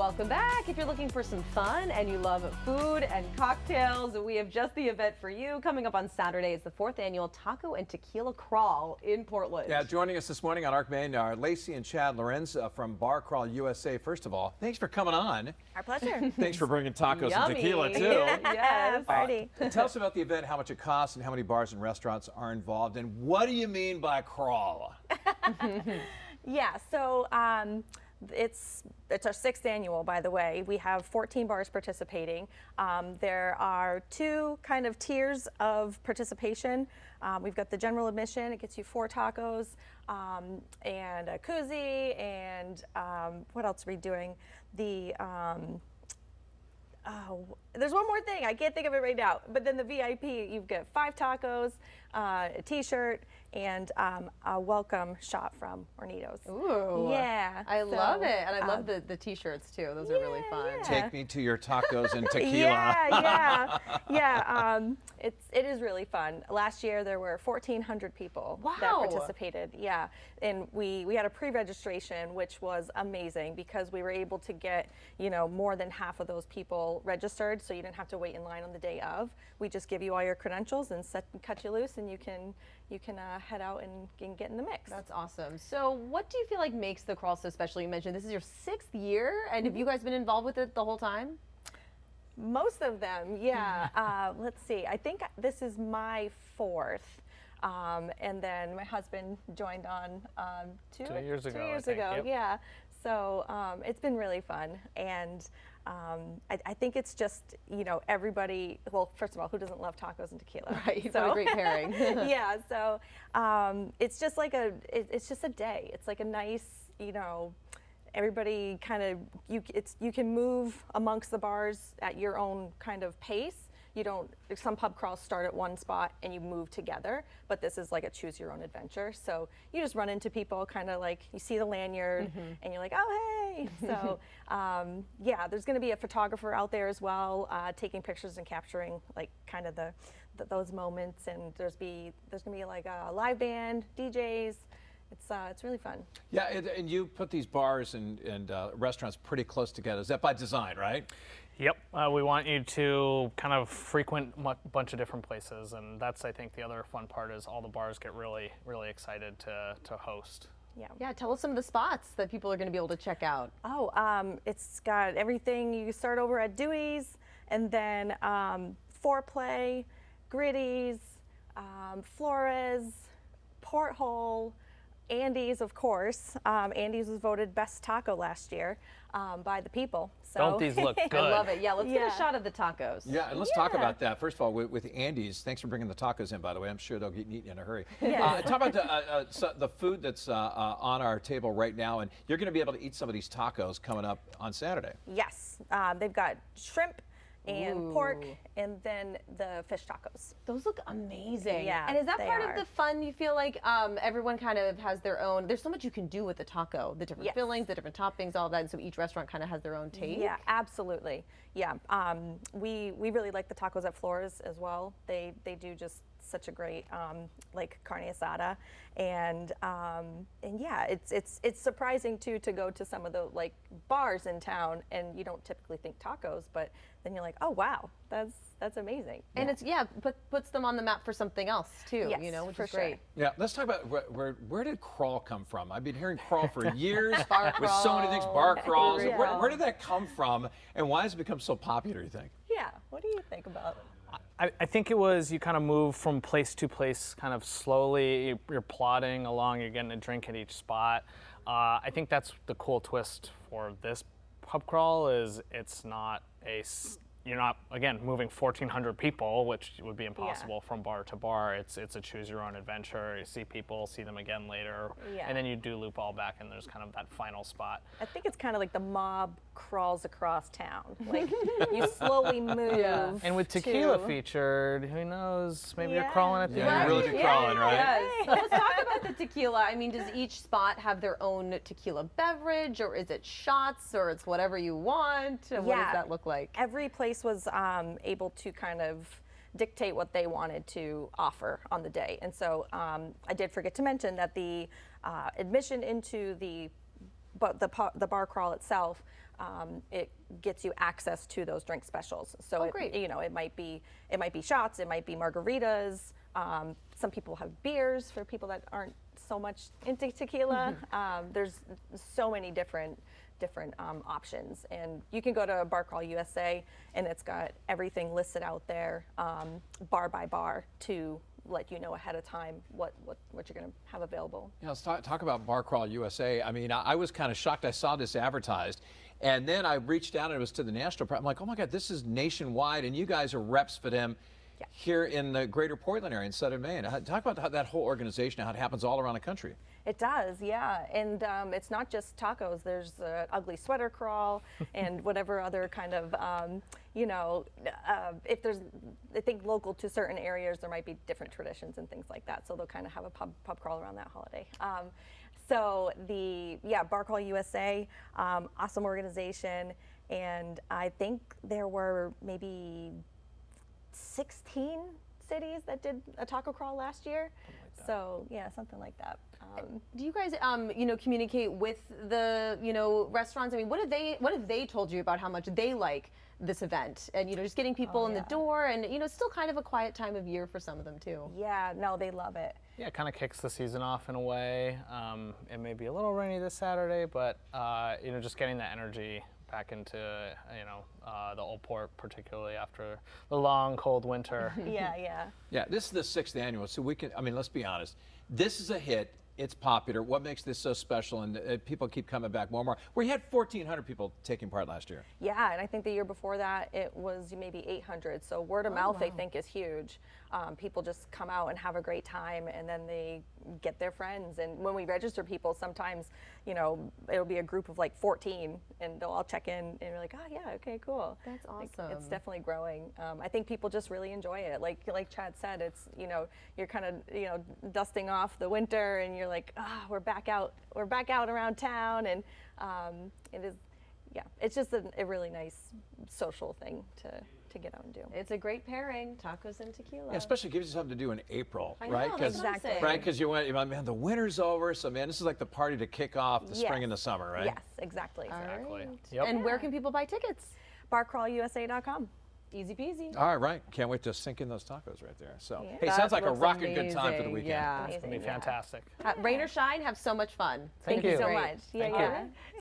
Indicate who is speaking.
Speaker 1: Welcome back. If you're looking for some fun and you love food and cocktails, we have just the event for you. Coming up on Saturday is the 4th annual Taco and Tequila Crawl in Portland.
Speaker 2: Yeah, joining us this morning on ARC Maine are Lacey and Chad Lorenz from Bar Crawl USA. First of all, thanks for coming on.
Speaker 3: Our pleasure.
Speaker 2: Thanks for bringing tacos
Speaker 1: Yummy.
Speaker 2: and tequila, too.
Speaker 1: Yes.
Speaker 3: Party.
Speaker 2: Tell us about the event, how much it costs, and how many bars and restaurants are involved, and what do you mean by crawl?
Speaker 3: Yeah, so it's our 6th annual, by the way. We have 14 bars participating. There are 2 kind of tiers of participation. We've got the general admission. It gets you 4 tacos and a koozie, and what else are we doing? There's one more thing. I can't think of it right now. But then the VIP, you've got 5 tacos, a T-shirt, and a welcome shot from Hornitos.
Speaker 1: Ooh.
Speaker 3: Yeah.
Speaker 1: I love it. And I love the T-shirts, too. Those are really fun.
Speaker 3: yeah.
Speaker 2: Take me to your tacos and tequila.
Speaker 3: Yeah. It is really fun. Last year there were 1,400 people that participated. Yeah, and we had a pre-registration, which was amazing because we were able to get more than half of those people registered, so you didn't have to wait in line on the day of. We just give you all your credentials and cut you loose, and you can head out and get in the mix.
Speaker 1: That's awesome. So what do you feel like makes the crawl so special? You mentioned this is your 6th year, and have you guys been involved with it the whole time?
Speaker 3: Most of them, yeah. Let's see. I think this is my 4th. And then my husband joined on 2
Speaker 4: years ago.
Speaker 3: 2 years
Speaker 4: I think.
Speaker 3: ago,
Speaker 4: Yep.
Speaker 3: yeah. So it's been really fun. And I think it's just, everybody, well, first of all, who doesn't love tacos and tequila?
Speaker 1: Right, so, what a great pairing.
Speaker 3: Yeah, so it's just like it's just a day. It's like a nice, everybody kind of, you can move amongst the bars at your own kind of pace. You don't, some pub crawls start at one spot and you move together, but this is like a choose your own adventure. So you just run into people, kind of like you see the lanyard and you're like, oh, hey. So yeah, there's going to be a photographer out there as well, taking pictures and capturing like kind of those moments. And there's going to be like a live band, DJs. It's really fun.
Speaker 2: Yeah, and you put these bars and restaurants pretty close together. Is that by design, right?
Speaker 4: Yep, we want you to kind of frequent a bunch of different places, and that's, I think, the other fun part is all the bars get really, really excited to host.
Speaker 3: Yeah.
Speaker 1: Yeah, tell us some of the spots that people are going to be able to check out.
Speaker 3: Oh, it's got everything. You start over at Dewey's, and then Foreplay, Gritty's, Flores, Porthole, Andy's, of course. Andy's was voted best taco last year by the people. So.
Speaker 4: Don't these look good?
Speaker 1: I love it. Yeah, let's get a shot of the tacos.
Speaker 2: Yeah, and let's talk about that. First of all, with Andy's, thanks for bringing the tacos in, by the way. I'm sure they'll get eaten in a hurry.
Speaker 3: Yeah.
Speaker 2: Talk about the food that's on our table right now, and you're going to be able to eat some of these tacos coming up on Saturday.
Speaker 3: Yes, they've got shrimp and pork, and then the fish tacos.
Speaker 1: Those look amazing.
Speaker 3: Yeah,
Speaker 1: and is that
Speaker 3: they
Speaker 1: part
Speaker 3: are.
Speaker 1: of the fun? You feel like everyone kind of has their own, there's so much you can do with the taco, the different fillings, the different toppings, all that, and so each restaurant kind of has their own take?
Speaker 3: Yeah, absolutely. Yeah, we really like the tacos at Flores as well. They do just such a great like carne asada, and yeah, it's surprising too to go to some of the like bars in town and you don't typically think tacos, but then you're like, oh wow, that's amazing.
Speaker 1: And it's puts them on the map for something else too,
Speaker 3: Yes,
Speaker 1: which
Speaker 3: for
Speaker 1: is great.
Speaker 3: sure.
Speaker 2: Yeah, let's talk about where did crawl come from? I've been hearing crawl for years
Speaker 1: Bar
Speaker 2: with so many things,
Speaker 1: crawl.
Speaker 2: bar crawls.
Speaker 3: Yeah.
Speaker 2: Where did that come from, and why has it become so popular, you think?
Speaker 3: Yeah, what do you think about it?
Speaker 4: I think it was you kind of move from place to place kind of slowly. You're plodding along, you're getting a drink at each spot. I think that's the cool twist for this pub crawl is you're not, again, moving 1,400 people, which would be impossible from bar to bar. It's a choose your own adventure. You see people, see them again later, and then you do loop all back, and there's kind of that final spot.
Speaker 3: I think it's kind of like the mob crawls across town. Like you slowly move.
Speaker 4: And with tequila featured, who knows? Maybe you're crawling at the
Speaker 2: Yeah,
Speaker 4: end.
Speaker 2: you really be crawling, right?
Speaker 1: Yes. So let's talk about the tequila. I mean, does each spot have their own tequila beverage, or is it shots, or it's whatever you want? What does that look like?
Speaker 3: Every place was able to kind of dictate what they wanted to offer on the day. And so I did forget to mention that the admission into the bar crawl itself it gets you access to those drink specials. So
Speaker 1: Oh, great.
Speaker 3: it might be shots, it might be margaritas. Some people have beers for people that aren't so much into tequila. There's so many different options, and you can go to Bar Crawl USA, and it's got everything listed out there, bar by bar, to let you know ahead of time what you're going to have available.
Speaker 2: Yeah, let's talk about Bar Crawl USA. I mean, I was kind of shocked. I saw this advertised, and then I reached out and it was to the national. I'm like, oh my God, this is nationwide, and you guys are reps for them here in the greater Portland area in southern Maine. Talk about how that whole organization, how it happens all around the country.
Speaker 3: It does, yeah, and it's not just tacos. There's ugly sweater crawl and whatever other kind of, if there's, I think local to certain areas, there might be different traditions and things like that. So they'll kind of have a pub crawl around that holiday. So Bar Crawl USA, awesome organization, and I think there were maybe 16 cities that did a taco crawl last year. So yeah, something like that.
Speaker 1: Do you guys, communicate with the, restaurants? I mean, what have they told you about how much they like this event? And, just getting people in the door, and, it's still kind of a quiet time of year for some of them too.
Speaker 3: Yeah, no, they love it.
Speaker 4: Yeah, it kind of kicks the season off in a way. It may be a little rainy this Saturday, but, just getting that energy back into, the Old Port, particularly after the long, cold winter.
Speaker 2: Yeah, this is the 6th annual, so let's be honest. This is a hit. It's popular. What makes this so special? And people keep coming back more and more. We had 1,400 people taking part last year.
Speaker 3: Yeah, and I think the year before that it was maybe 800. So word of mouth, I think, is huge. People just come out and have a great time, and then they get their friends. And when we register people, sometimes, it'll be a group of like 14, and they'll all check in, and we're like, oh yeah, okay, cool.
Speaker 1: That's awesome.
Speaker 3: It's definitely growing. I think people just really enjoy it. Like Chad said, it's you're kind of dusting off the winter, and you're like, we're back out around town, and it is, it's just a really nice social thing to get out and do.
Speaker 1: It's a great pairing, tacos and tequila.
Speaker 2: Yeah, especially gives you something to do in April,
Speaker 1: I
Speaker 2: right?
Speaker 1: know, that's what I'm saying.
Speaker 2: Right, because man, the winter's over, so man, this is like the party to kick off the spring and the summer, right?
Speaker 3: Yes, exactly.
Speaker 1: All right.
Speaker 4: Yep.
Speaker 1: And where can people buy tickets?
Speaker 3: barcrawlusa.com.
Speaker 1: Easy peasy.
Speaker 2: All right, can't wait to sink in those tacos right there. So,
Speaker 3: Yeah.
Speaker 2: hey,
Speaker 1: That
Speaker 2: sounds like a
Speaker 1: looks
Speaker 2: rocking good time for the
Speaker 1: amazing,
Speaker 2: weekend.
Speaker 1: yeah.
Speaker 4: It's going to be fantastic.
Speaker 1: Rain or shine, have so much fun.
Speaker 3: Thank you so
Speaker 1: Great.
Speaker 3: much.
Speaker 4: Thank you.